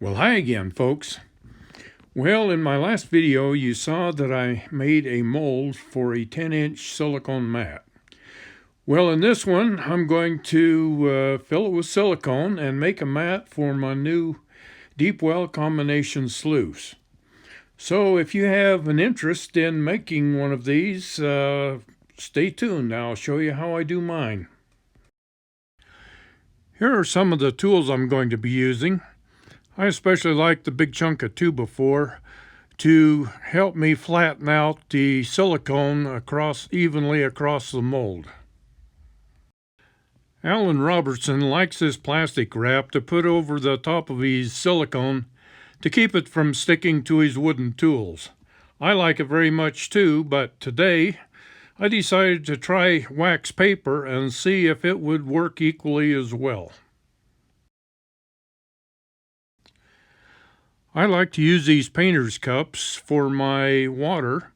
Well, hi again, folks. Well, in my last video, you saw that I made a mold for a 10-inch silicone mat. Well, in this one, I'm going to fill it with silicone and make a mat for my new deep well combination sluice. So if you have an interest in making one of these, stay tuned. I'll show you how I do mine. Here are some of the tools I'm going to be using. I especially like the big chunk of 2x4 to help me flatten out the silicone evenly across the mold. Alan Robertson likes this plastic wrap to put over the top of his silicone to keep it from sticking to his wooden tools. I like it very much too, but today I decided to try wax paper and see if it would work equally as well. I like to use these painter's cups for my water,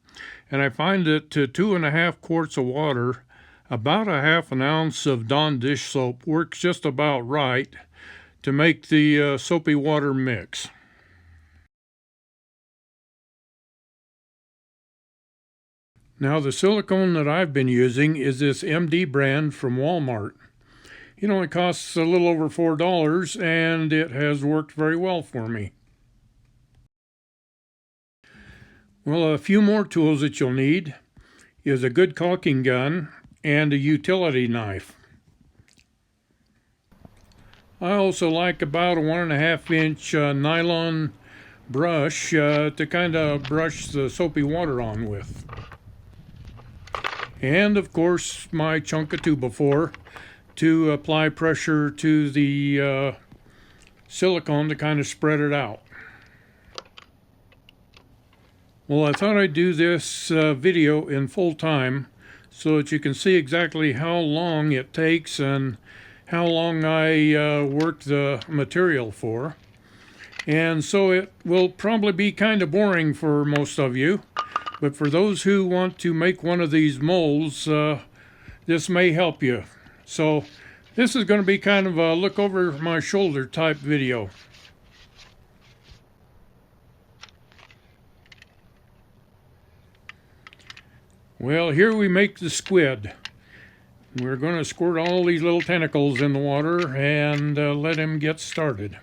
and I find that to 2.5 quarts of water, about a half an ounce of Dawn dish soap works just about right to make the soapy water mix. Now the silicone that I've been using is this MD brand from Walmart. It only costs a little over $4 and it has worked very well for me. Well, a few more tools that you'll need is a good caulking gun and a utility knife. I also like about a 1.5-inch nylon brush to kind of brush the soapy water on with. And of course my chunk of 2x4 to apply pressure to the silicone to kind of spread it out. Well, I thought I'd do this video in full time so that you can see exactly how long it takes and how long I work the material for. And so it will probably be kind of boring for most of you, but for those who want to make one of these molds, this may help you. So this is going to be kind of a look over my shoulder type video. Well, here we make the squid. We're going to squirt all these little tentacles in the water and let him get started.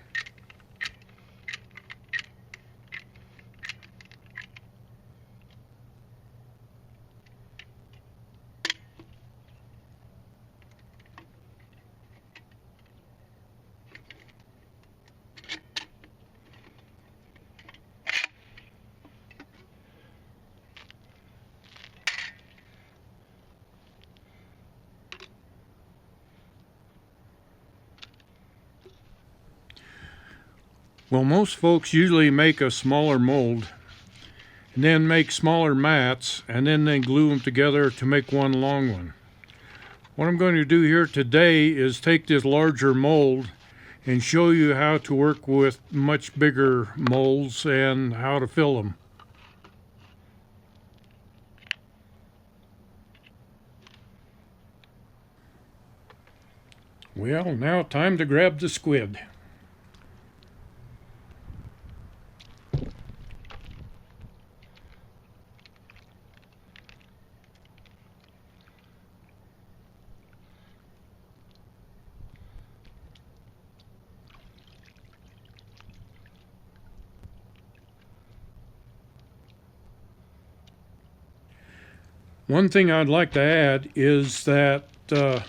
Well, most folks usually make a smaller mold and then make smaller mats and then they glue them together to make one long one. What I'm going to do here today is take this larger mold and show you how to work with much bigger molds and how to fill them. Well, now time to grab the squid. One thing I'd like to add is that the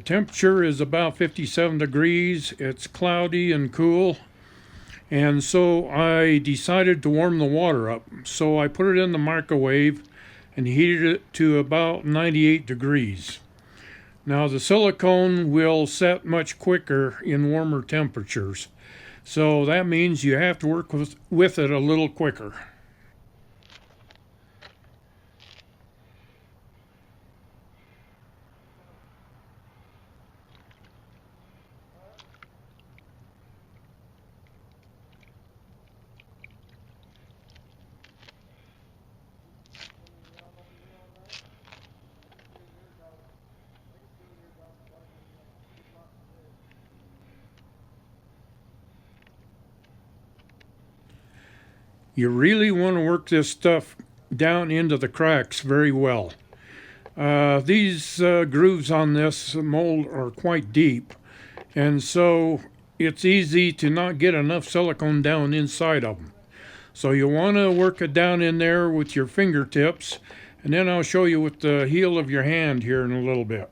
temperature is about 57 degrees. It's cloudy and cool. And so I decided to warm the water up. So I put it in the microwave and heated it to about 98 degrees. Now the silicone will set much quicker in warmer temperatures. So that means you have to work with it a little quicker. You really want to work this stuff down into the cracks very well. These grooves on this mold are quite deep, and so it's easy to not get enough silicone down inside of them. So you want to work it down in there with your fingertips, and then I'll show you with the heel of your hand here in a little bit.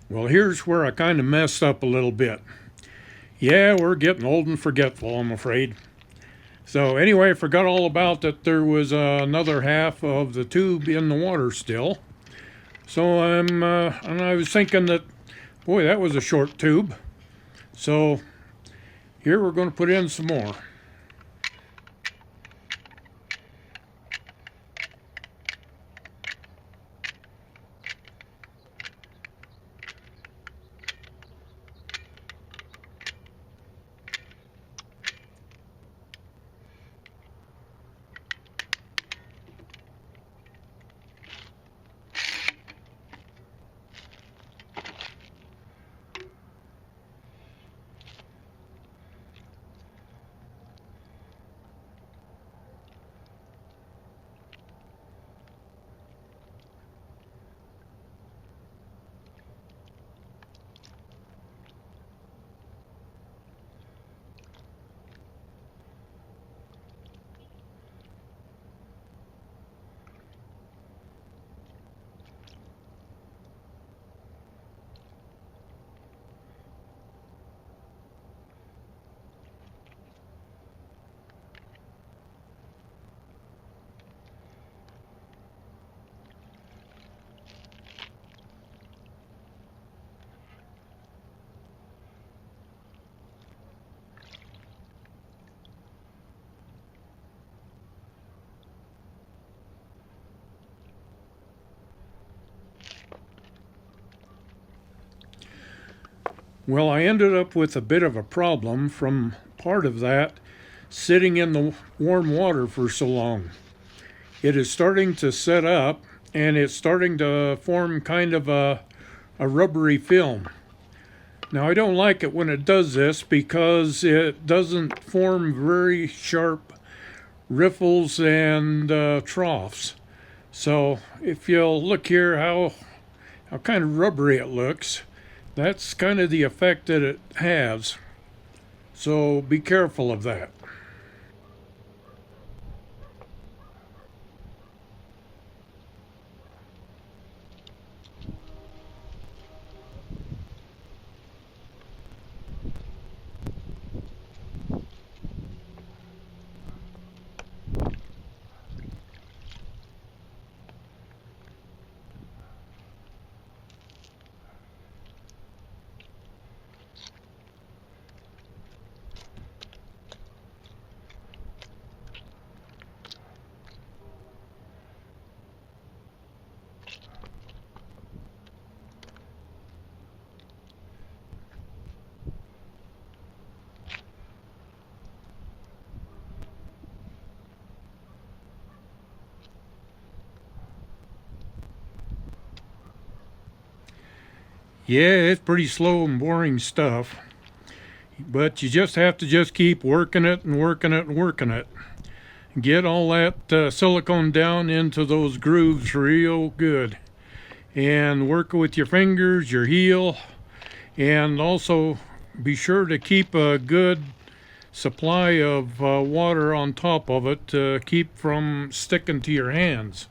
Well, here's where I kind of messed up a little bit. Yeah, we're getting old and forgetful, I'm afraid. So anyway, I forgot all about that there was another half of the tube in the water still. So and I was thinking that, boy, that was a short tube. So here we're going to put in some more. Well, I ended up with a bit of a problem from part of that sitting in the warm water for so long. It is starting to set up and it's starting to form kind of a rubbery film. Now, I don't like it when it does this because it doesn't form very sharp riffles and troughs. So, if you'll look here how kind of rubbery it looks, that's kind of the effect that it has. So, be careful of that. Yeah, it's pretty slow and boring stuff, but you just have to just keep working it and working it and working it. Get all that silicone down into those grooves real good. And work with your fingers, your heel, and also be sure to keep a good supply of water on top of it to keep from sticking to your hands.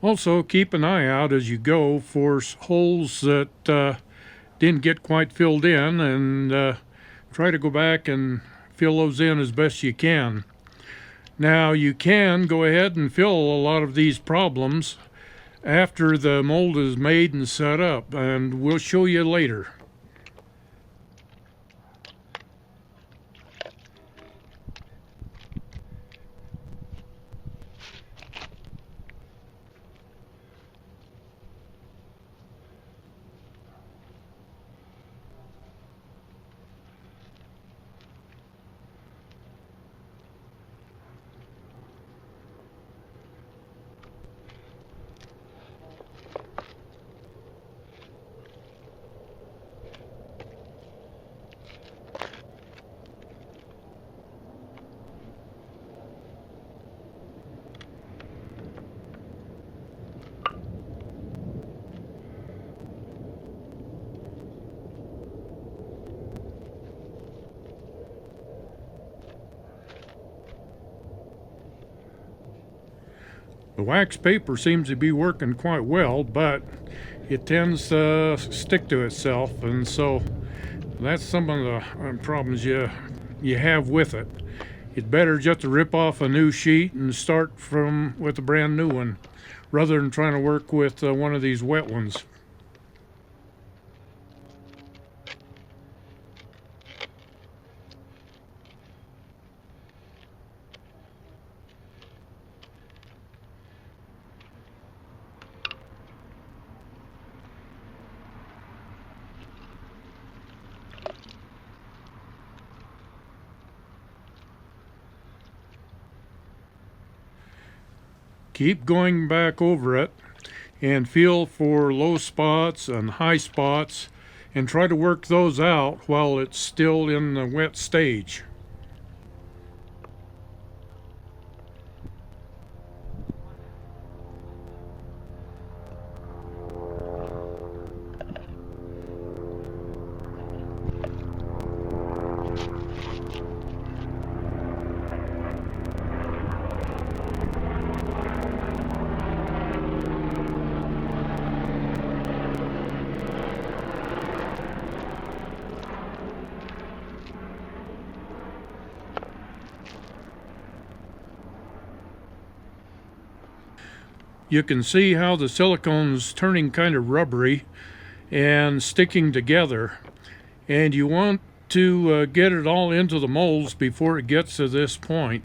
Also, keep an eye out as you go for holes that didn't get quite filled in, and try to go back and fill those in as best you can. Now, you can go ahead and fill a lot of these problems after the mold is made and set up, and we'll show you later. The wax paper seems to be working quite well, but it tends to stick to itself, and so that's some of the problems you have with it. It's better just to rip off a new sheet and start from with a brand new one, rather than trying to work with one of these wet ones. Keep going back over it and feel for low spots and high spots and try to work those out while it's still in the wet stage. You can see how the silicone's turning kind of rubbery and sticking together, and you want to get it all into the molds before it gets to this point.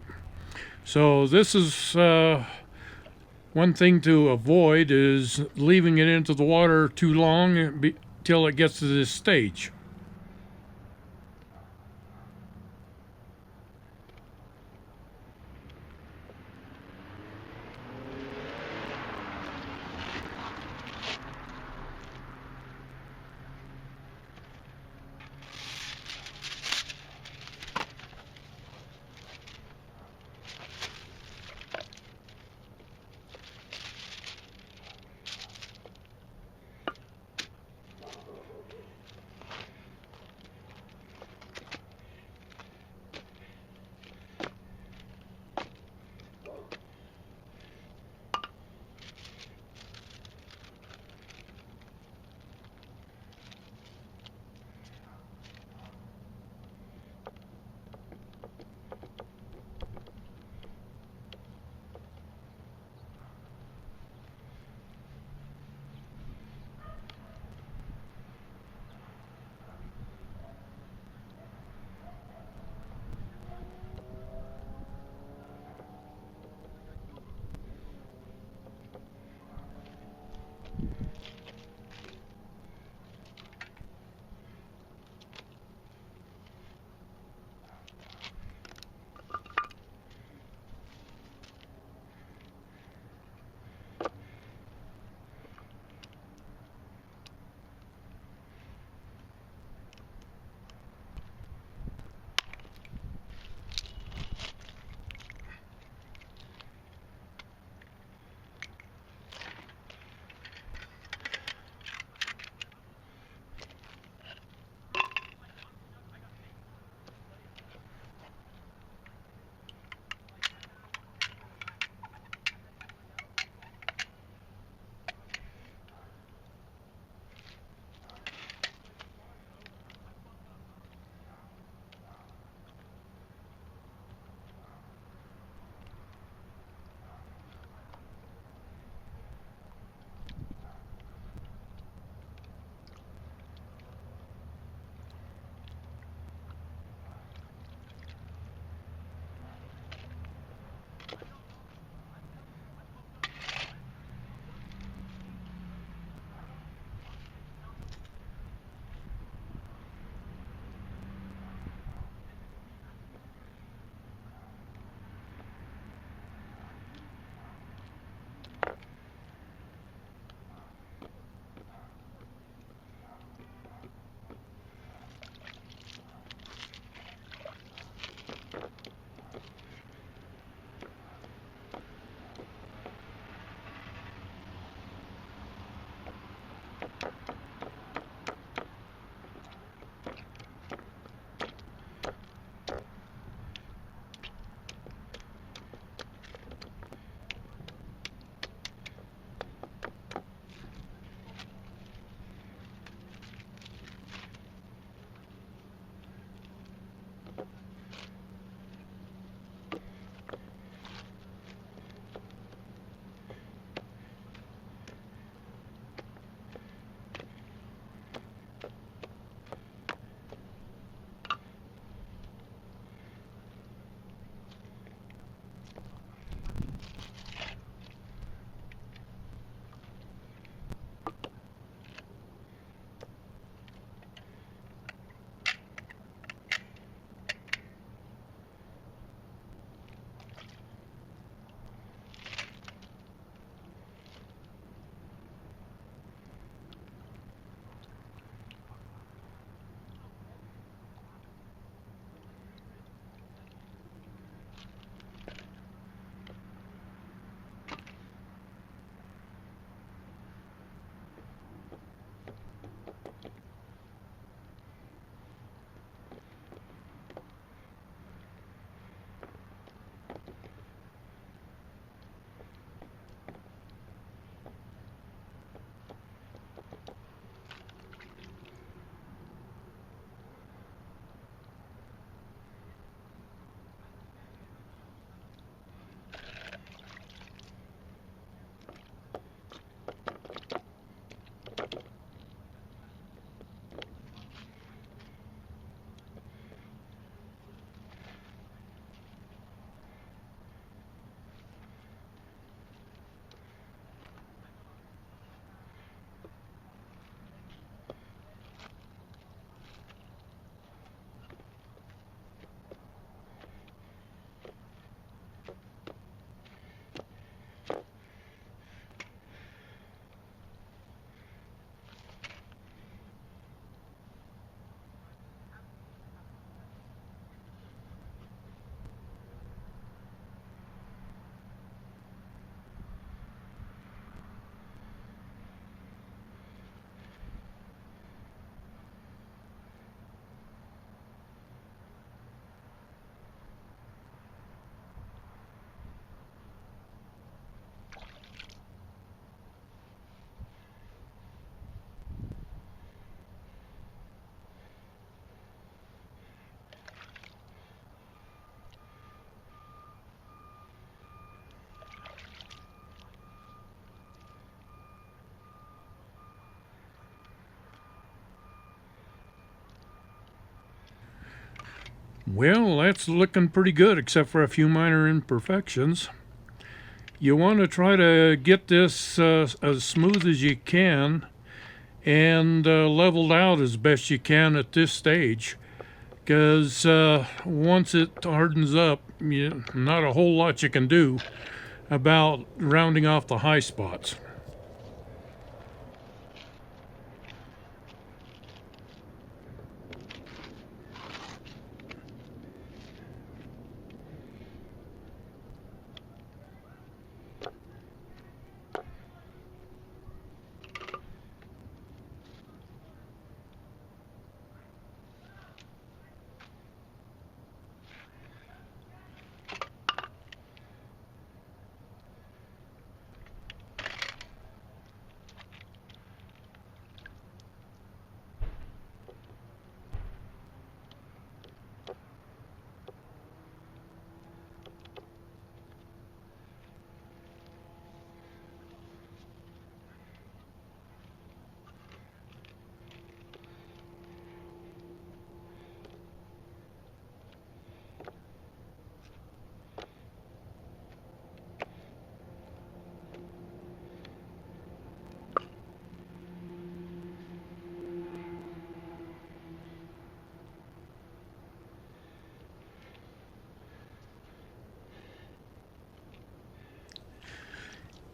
So this is one thing to avoid is leaving it into the water too long till it gets to this stage. Well, that's looking pretty good, except for a few minor imperfections. You want to try to get this as smooth as you can and leveled out as best you can at this stage, because once it hardens up, not a whole lot you can do about rounding off the high spots.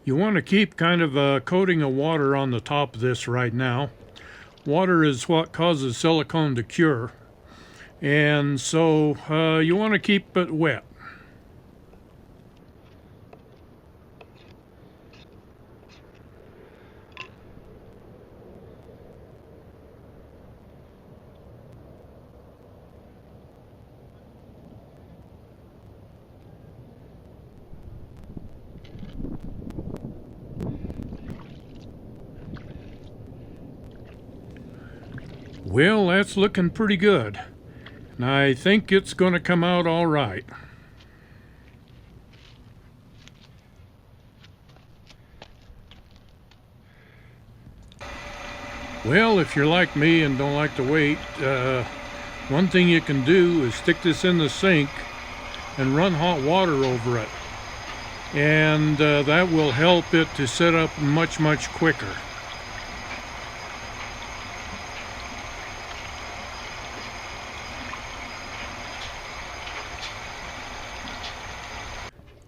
You want to keep kind of a coating of water on the top of this right now. Water is what causes silicone to cure, and so you want to keep it wet. Well, that's looking pretty good. And I think it's going to come out all right. Well, if you're like me and don't like to wait, one thing you can do is stick this in the sink and run hot water over it. And that will help it to set up much, much quicker.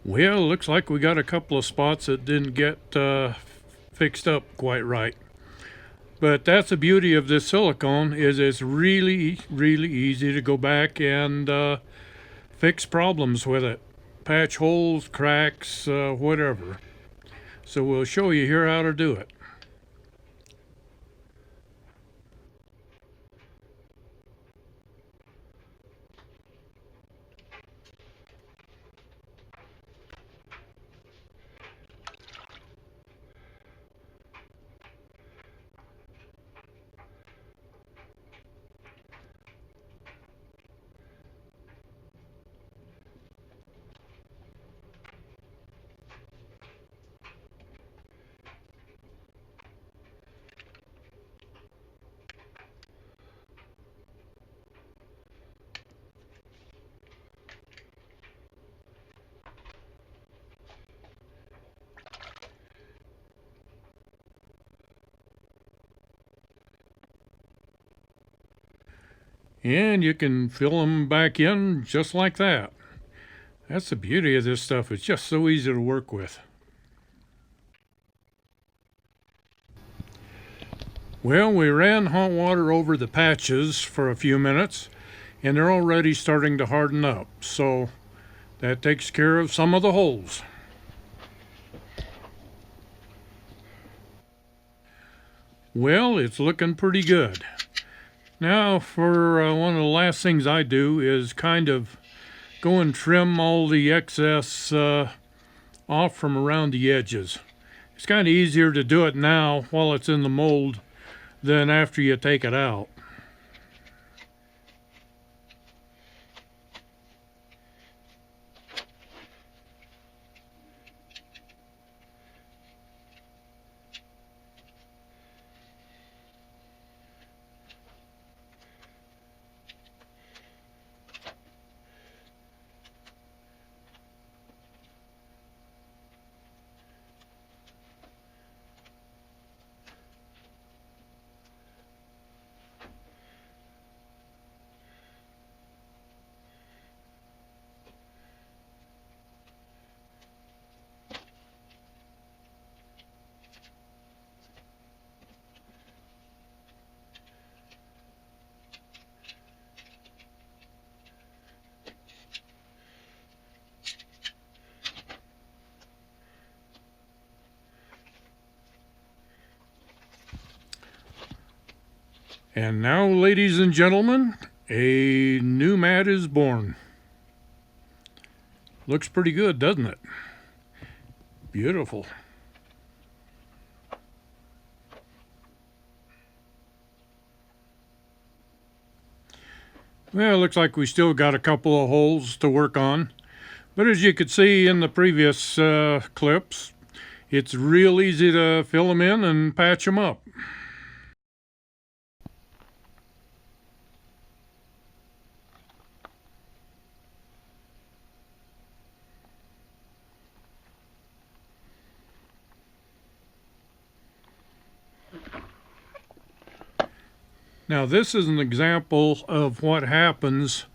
Well, looks like we got a couple of spots that didn't get fixed up quite right. But that's the beauty of this silicone, is it's really, really easy to go back and fix problems with it. Patch holes, cracks, whatever. So we'll show you here how to do it. And you can fill them back in just like that. That's the beauty of this stuff. It's just so easy to work with. Well, we ran hot water over the patches for a few minutes, and they're already starting to harden up. So that takes care of some of the holes. Well, it's looking pretty good. Now, for one of the last things I do is kind of go and trim all the excess off from around the edges. It's kind of easier to do it now while it's in the mold than after you take it out. And now, ladies and gentlemen, a new mat is born. Looks pretty good, doesn't it? Beautiful. Well, it looks like we still got a couple of holes to work on. But as you could see in the previous clips, it's real easy to fill them in and patch them up. Now this is an example of what happens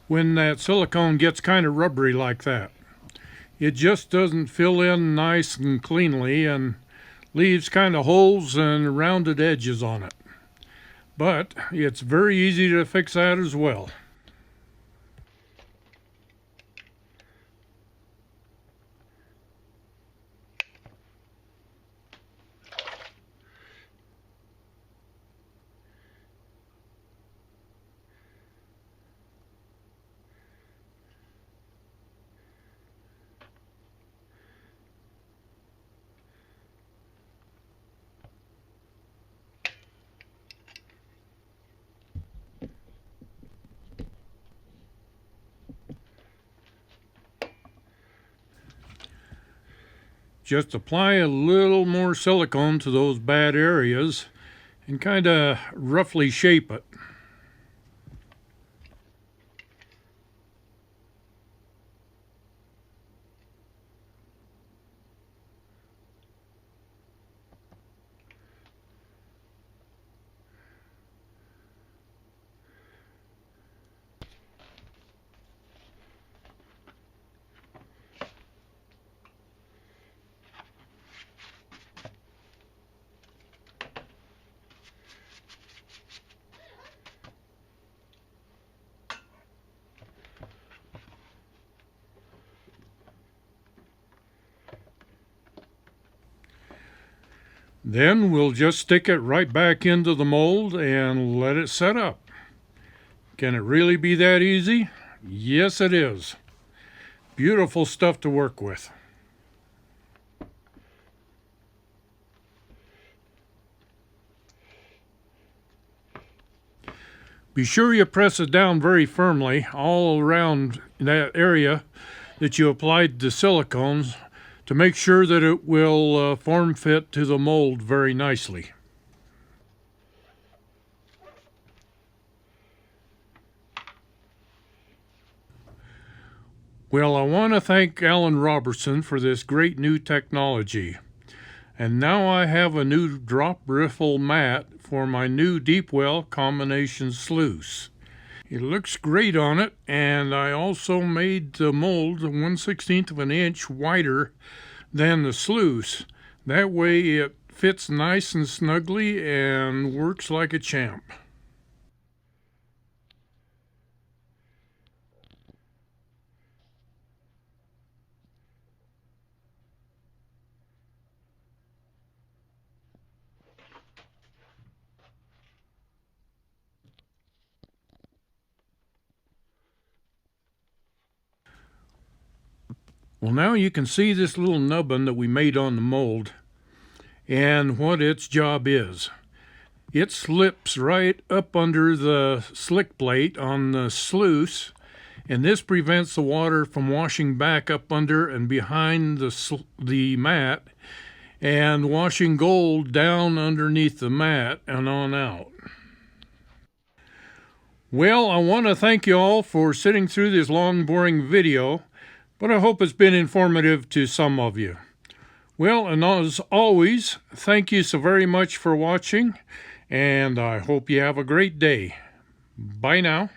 when that silicone gets kind of rubbery like that. It just doesn't fill in nice and cleanly and leaves kind of holes and rounded edges on it. But it's very easy to fix that as well. Just apply a little more silicone to those bad areas and kind of roughly shape it. Then we'll just stick it right back into the mold and let it set up. Can it really be that easy? Yes, it is. Beautiful stuff to work with. Be sure you press it down very firmly all around that area that you applied the silicones to make sure that it will form fit to the mold very nicely. Well, I want to thank Alan Robertson for this great new technology. And now I have a new drop riffle mat for my new deep well combination sluice. It looks great on it, and I also made the mold 1/16 of an inch wider than the sluice. That way it fits nice and snugly and works like a champ. Well, now you can see this little nubbin that we made on the mold and what its job is. It slips right up under the slick plate on the sluice, and this prevents the water from washing back up under and behind the mat and washing gold down underneath the mat and on out. Well, I want to thank you all for sitting through this long, boring video, but I hope it's been informative to some of you. Well, and as always, thank you so very much for watching, and I hope you have a great day. Bye now.